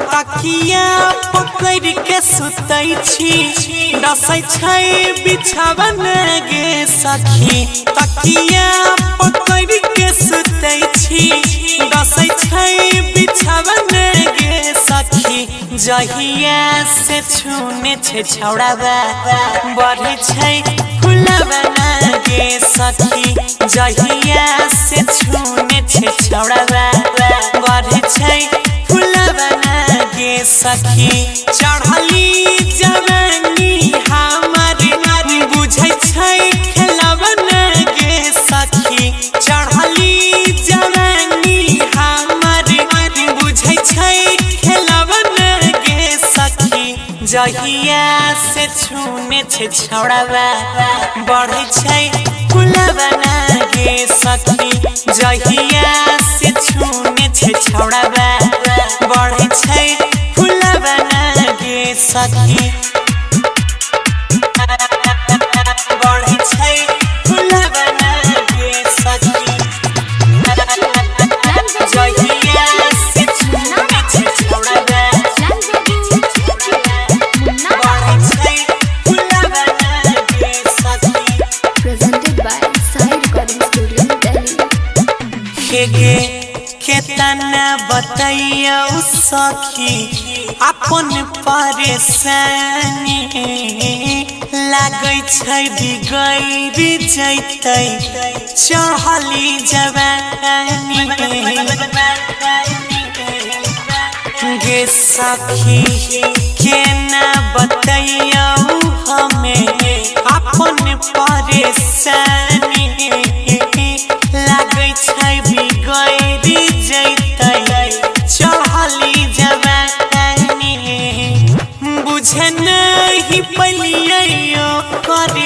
तकिया पकड़ के सुतै छी डसै छै बिछावन गे सखी। तकिया पकड़ के सुतै छी डसै छै बिछावन गे सखी। जहिया से छूने छे छौड़ावा बढ़ै छै फुलवन गे सखी। जहिया से छूने छे छौड़ावा बढ़ै छै फुलवन गे सखी। चढ़ली जवानी हमर बुझै छै खेलवन गे सखी। चढ़ली जवानी हमर बुझै छै खेलवन गे सखी। जहिया से छूने छे छौड़ावा बढ़ै छै फुलवन गे सखी। जहिया से छूने छे छौड़ावा बढ़ै छै फुलवन गे सखी। बढ़ै छै फुलवन गे सखी। जहिया से छूने छे छौड़ावा बढ़ै छै फुलवन गे सखी। Presented by Sai Recording Studio, Delhi. केतना बतैया सखी अपन परेशानी लागै छै बिगड़ जैतै चढ़ली जवानी गे सखी। केना बतैया हमें अपन परेशानी लागै छै बिगड़ जैतै चढ़ली जवानी। बुझे नहीं पलियो कर